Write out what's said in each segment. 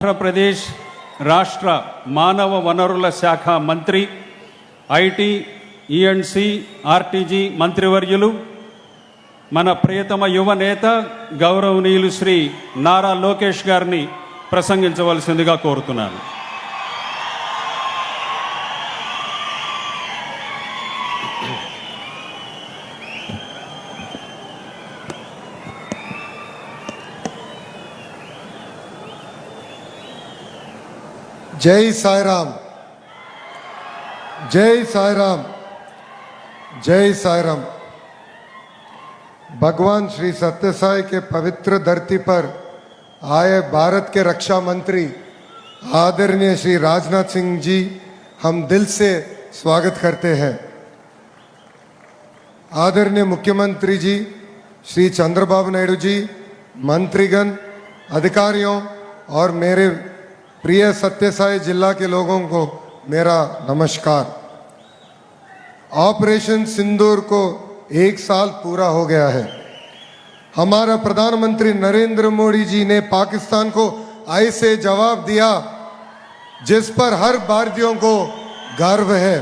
ఆంధ్రప్రదేశ్ రాష్ట్ర మానవ వనరుల శాఖ మంత్రి, ఐటీ, ఈఎండ్సి, ఆర్టీజీ మంత్రివర్యులు, మన ప్రియతమ యువ నేత గౌరవనీయులు శ్రీ నారా లోకేష్ గారిని ప్రసంగించవలసిందిగా కోరుతున్నాను. जय साई राम, जय साई राम, जय साई राम। भगवान श्री सत्य साई के पवित्र धरती पर आए भारत के रक्षा मंत्री आदरणीय श्री राजनाथ सिंह जी हम दिल से स्वागत करते हैं। आदरणीय मुख्यमंत्री जी श्री चंद्रबाबू नायडू जी, मंत्रीगण, अधिकारियों और मेरे प्रिय सत्य साई जिला के लोगों को मेरा नमस्कार। ऑपरेशन सिंदूर को 1 साल पूरा हो गया है। हमारा प्रधानमंत्री नरेंद्र मोदी जी ने पाकिस्तान को ऐसे जवाब दिया जिस पर हर भारतीयों को गर्व है।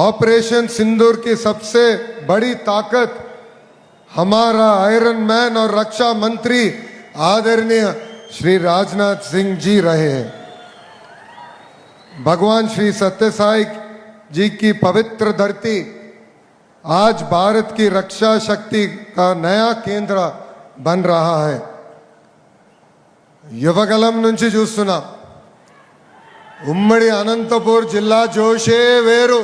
ऑपरेशन सिंदूर की सबसे बड़ी ताकत हमारा आयरन मैन और रक्षा मंत्री आदरणीय श्री राजनाथ सिंह जी रहे हैं। भगवान श्री सत्य साई जी की पवित्र धरती आज भारत की रक्षा शक्ति का नया केंद्र बन रहा है। యువగలం నుంచి చూస్తున్నా ఉమ్మడి అనంతపూర్ జిల్లా జోషే వేరు,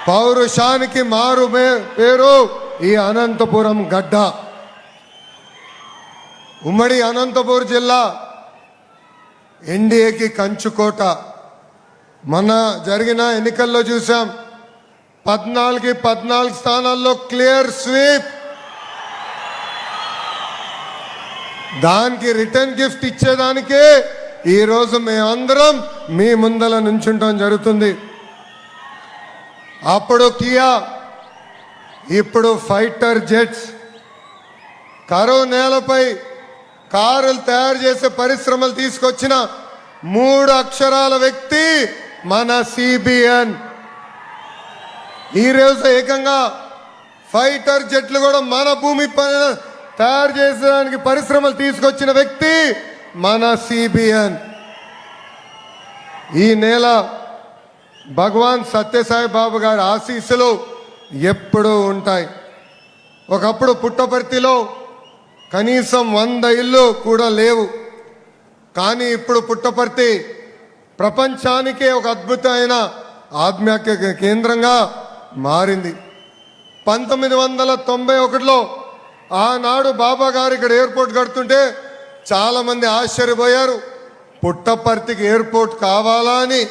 పౌరుషానికి మారు పేరు ఈ అనంతపురం గడ్డ। ఉమ్మడి అనంతపూర్ జిల్లా ఎన్డీఏకి కంచుకోట। మొన్న జరిగిన ఎన్నికల్లో చూసాం, 14 స్థానాల్లో క్లియర్ స్వీప్। దానికి రిటర్న్ గిఫ్ట్ ఇచ్చేదానికే ఈరోజు మేమందరం మీ ముందల నుంచుంటాం జరుగుతుంది। అప్పుడు కియా, ఇప్పుడు ఫైటర్ జెట్స్, కరువు నేలపై కారులు తయారు చేసే పరిశ్రమలు తీసుకొచ్చిన 3 అక్షరాల వ్యక్తి మన సిబిఎన్। ఈరోజు ఏకంగా ఫైటర్ జెట్లు కూడా మన భూమి పైన తయారు చేసేదానికి పరిశ్రమలు తీసుకొచ్చిన వ్యక్తి మన సిబిఎన్। ఈ నెల భగవాన్ సత్యసాయి బాబు గారి ఆశీస్సులు ఎప్పుడూ ఉంటాయి। ఒకప్పుడు పుట్టపర్తిలో కనీసం 100 ఇళ్ళు కూడా లేవు, కానీ ఇప్పుడు పుట్టపర్తి ప్రపంచానికే ఒక అద్భుతమైన ఆధ్యాత్మిక కేంద్రంగా మారింది। 1991లో ఆనాడు బాబా గారు ఇక్కడ ఎయిర్పోర్ట్ కడుతుంటే చాలామంది ఆశ్చర్యపోయారు। పుట్టపర్తికి ఎయిర్పోర్ట్ కావాలా అని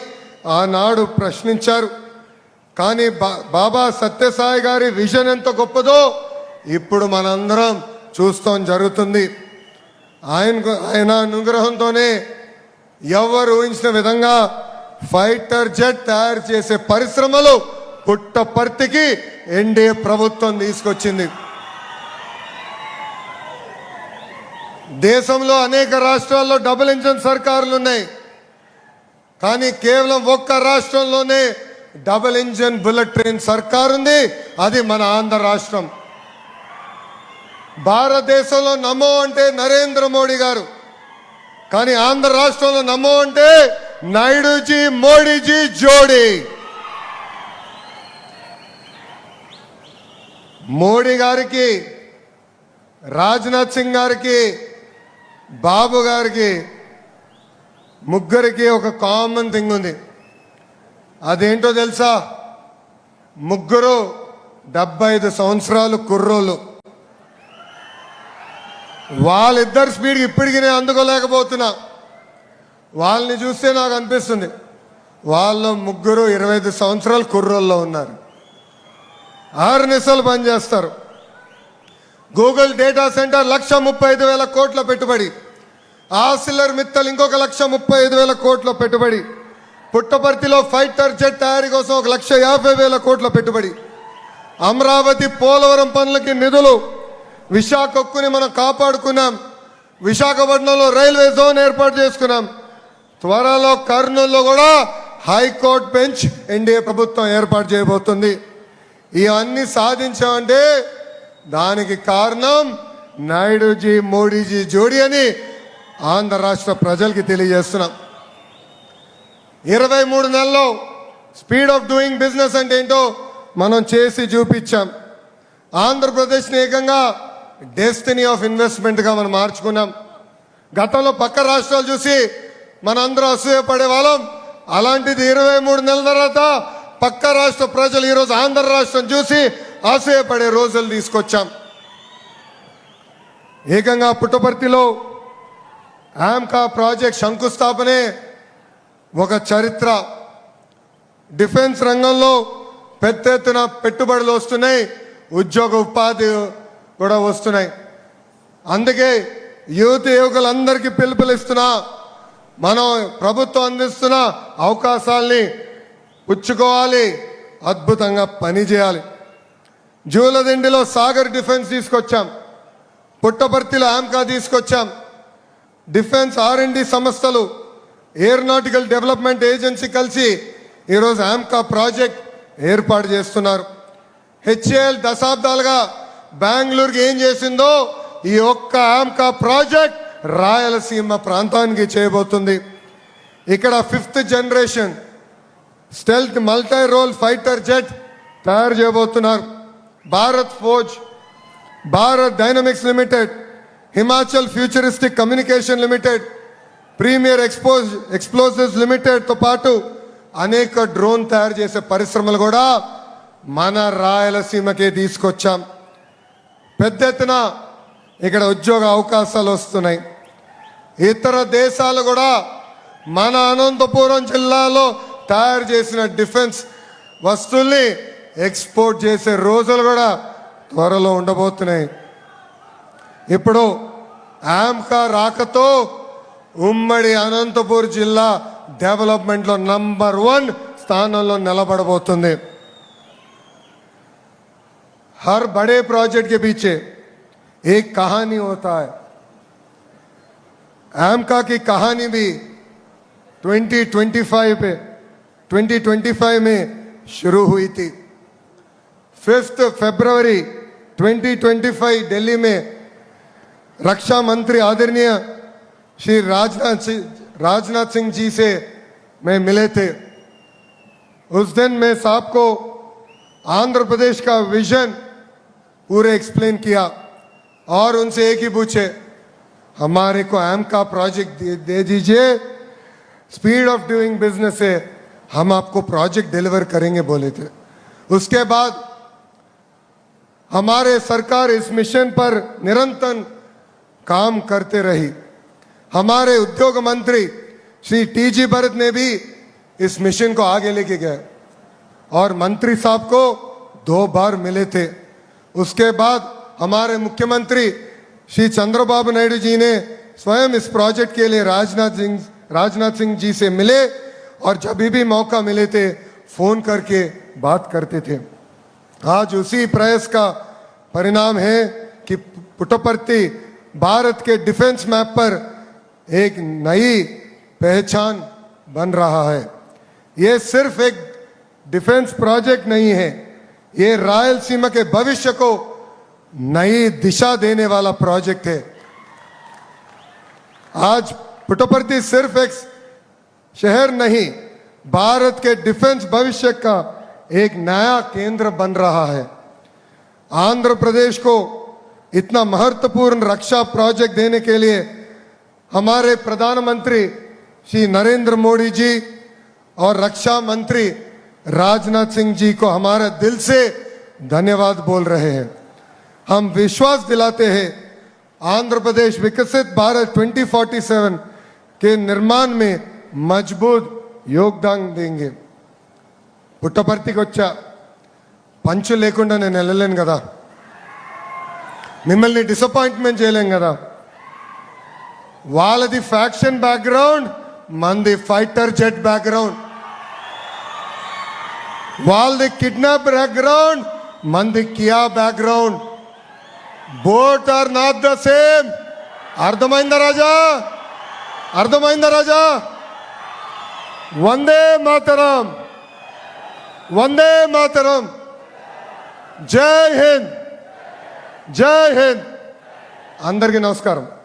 ఆనాడు ప్రశ్నించారు। కానీ బాబా సత్యసాయి గారి విజన్ ఎంత గొప్పదో ఇప్పుడు మనందరం చూస్తాం జరుగుతుంది। ఆయన అనుగ్రహంతోనే ఎవరు ఊహించిన విధంగా ఫైటర్ జెట్ తయారు చేసే పరిశ్రమలు పుట్టపర్తికి ఎన్డీఏ ప్రభుత్వం తీసుకొచ్చింది। దేశంలో అనేక రాష్ట్రాల్లో డబుల్ ఇంజన్ సర్కారులు ఉన్నాయి, కానీ కేవలం ఒక్క రాష్ట్రంలోనే డబుల్ ఇంజన్ బుల్లెట్ ట్రైన్ సర్కారు ఉంది, అది మన ఆంధ్ర రాష్ట్రం। భారతదేశంలో నమో అంటే నరేంద్ర మోడీ గారు, కానీ ఆంధ్ర రాష్ట్రంలో నమో అంటే నాయుడుజీ మోడీజీ జోడీ। మోడీ గారికి, రాజ్నాథ్ సింగ్ గారికి, బాబు గారికి ముగ్గురికి ఒక కామన్ థింగ్ ఉంది। అదేంటో తెలుసా? ముగ్గురు 75 సంవత్సరాలు కుర్రోళ్ళు। వాళ్ళిద్దరు స్పీడ్కి ఇప్పటికీ నేను అందుకోలేకపోతున్నా। వాళ్ళని చూస్తే నాకు అనిపిస్తుంది వాళ్ళు ముగ్గురు 25 సంవత్సరాలు కుర్రోల్లో ఉన్నారు। 6 నిమిషాలు పనిచేస్తారు। గూగుల్ డేటా సెంటర్ 1,35,000 కోట్ల పెట్టుబడి, ఆసిలర్ మిత్తల్ ఇంకొక 1,35,000 కోట్ల పెట్టుబడి, పుట్టపర్తిలో ఫైటర్ జెట్ తయారీ కోసం 1,50,000 కోట్ల పెట్టుబడి, అమరావతి పోలవరం పనులకి నిధులు, విశాఖ హక్కుని మనం కాపాడుకున్నాం। విశాఖపట్నంలో రైల్వే జోన్ ఏర్పాటు చేసుకున్నాం. త్వరలో కర్నూలులో కూడా హైకోర్టు బెంచ్ ఎన్డీఏ ప్రభుత్వం ఏర్పాటు చేయబోతుంది. ఇవన్నీ సాధించామంటే దానికి కారణం నాయుడుజీ మోడీజీ జోడీ అని ఆంధ్ర రాష్ట్ర ప్రజలకి తెలియజేస్తున్నాం. 23 నెలల్లో స్పీడ్ ఆఫ్ డూయింగ్ బిజినెస్ అంటే ఏంటో మనం చేసి చూపించాం. ఆంధ్రప్రదేశ్ని ఏకంగా డెస్టినీ ఆఫ్ ఇన్వెస్ట్మెంట్గా మనం మార్చుకున్నాం. గతంలో పక్క రాష్ట్రాలు చూసి మనందరూ అసూయపడే వాళ్ళం. అలాంటిది 23 నెలల తర్వాత పక్క రాష్ట్ర ప్రజలు ఈరోజు ఆంధ్ర రాష్ట్రం చూసి అసూయపడే రోజులు తీసుకొచ్చాం. ఏకంగా పుట్టపర్తిలో ఆమ్కా ప్రాజెక్ట్ శంకుస్థాపనే ఒక చరిత్ర. డిఫెన్స్ రంగంలో పెద్ద ఎత్తున పెట్టుబడులు వస్తున్నాయి, ఉద్యోగ ఉపాధి కూడా వస్తున్నాయి. అందుకే యువకులందరికీ పిలుపునిస్తున్నా, మనం ప్రభుత్వం అందిస్తున్న అవకాశాల్ని పుచ్చుకోవాలి, అద్భుతంగా పనిచేయాలి. జూలదిండిలో సాగర్ డిఫెన్స్ తీసుకొచ్చాం, పుట్టపర్తిలో ఆమ్కా తీసుకొచ్చాం. డిఫెన్స్ R&D సంస్థలు, ఏరోనాటికల్ డెవలప్మెంట్ ఏజెన్సీ కలిసి ఈరోజు ఆమ్కా ప్రాజెక్ట్ ఏర్పాటు చేస్తున్నారు. HAL దశాబ్దాలుగా బెంగళూరుకి ఏం చేసిందో ఈ ఒక్క ఆమ్కా ప్రాజెక్ట్ రాయలసీమ ప్రాంతానికి చేయబోతుంది. ఇక్కడ 5th generation stealth multi role fighter jet తయారు చేయబోతున్నారు. Bharat forge, Bharat dynamics limited, Himachal futuristic communication limited, premier explosives లిమిటెడ్తో పాటు అనేక డ్రోన్ తయారు చేసే పరిశ్రమలు కూడా మన రాయలసీమకే తీసుకొచ్చాం. పెద్ద ఎత్తున ఇక్కడ ఉద్యోగ అవకాశాలు వస్తున్నాయి. ఇతర దేశాలు కూడా మన అనంతపురం జిల్లాలో తయారు చేసిన డిఫెన్స్ వస్తువుల్ని ఎక్స్పోర్ట్ చేసే రోజులు కూడా త్వరలో ఉండబోతున్నాయి. ఇప్పుడు ఆమ్కా రాకతో ఉమ్మడి అనంతపూర్ జిల్లా డెవలప్మెంట్లో నంబర్ 1 స్థానంలో నిలబడబోతుంది. हर बड़े प्रोजेक्ट के पीछे एक कहानी होता है. आमका की कहानी भी 2025 में शुरू हुई थी. 5 फरवरी 2025 दिल्ली में रक्षा मंत्री आदरणीय श्री राजनाथ सिंह जी से मैं मिले थे. उस दिन मैं साहब को आंध्र प्रदेश का विजन पूरे एक्सप्लेन किया और उनसे एक ही पूछे, हमारे को आमका प्रोजेक्ट दे दीजिए, स्पीड ऑफ डूइंग बिजनेस है, हम आपको प्रोजेक्ट डिलीवर करेंगे बोले थे. उसके बाद हमारे सरकार इस मिशन पर निरंतर काम करते रही. हमारे उद्योग मंत्री श्री TG भरत ने भी इस मिशन को आगे लेके गए और मंत्री साहब को 2 बार मिले थे. उसके बाद हमारे मुख्यमंत्री श्री चंद्रबाबू नायडू जी ने स्वयं इस प्रोजेक्ट के लिए राजनाथ सिंह जी से मिले और जब भी मौका मिले थे फोन करके बात करते थे. आज उसी प्रयास का परिणाम है कि पुट्टपर्ती भारत के डिफेंस मैप पर एक नई पहचान बन रहा है. ये सिर्फ एक डिफेंस प्रोजेक्ट नहीं है, ये रायलसीमा के भविष्य को नई दिशा देने वाला प्रोजेक्ट है. आज पुट्टपर्ती सिर्फ एक शहर नहीं, भारत के डिफेंस भविष्य का एक नया केंद्र बन रहा है. आंध्र प्रदेश को इतना महत्वपूर्ण रक्षा प्रोजेक्ट देने के लिए हमारे प्रधानमंत्री श्री नरेंद्र मोदी जी और रक्षा मंत्री राजनाथ सिंह जी को हमारा दिल से धन्यवाद बोल रहे हैं. हम विश्वास दिलाते हैं आंध्र प्रदेश विकसित भारत 2047 के निर्माण में मजबूत योगदान देंगे. పుట్టపర్తికి వచ్చా, పంచు లేకుండా నేను వెళ్ళలేను కదా, మిమ్మల్ని డిసప్పాయింట్మెంట్ చేయలేం కదా. వాళ్ళది ఫ్యాక్షన్ బ్యాక్గ్రౌండ్, మంది ఫైటర్ జెట్ బ్యాక్గ్రౌండ్. వాళ్ళది కిడ్నాప్ బ్యాక్గ్రౌండ్, మంది కియా background. Both are not the same. అర్థమైందా రాజా? అర్థమైందా రాజా? వందే మాతరం, వందే మాతరం. జై హింద్, జై హింద్. అందరికీ నమస్కారం.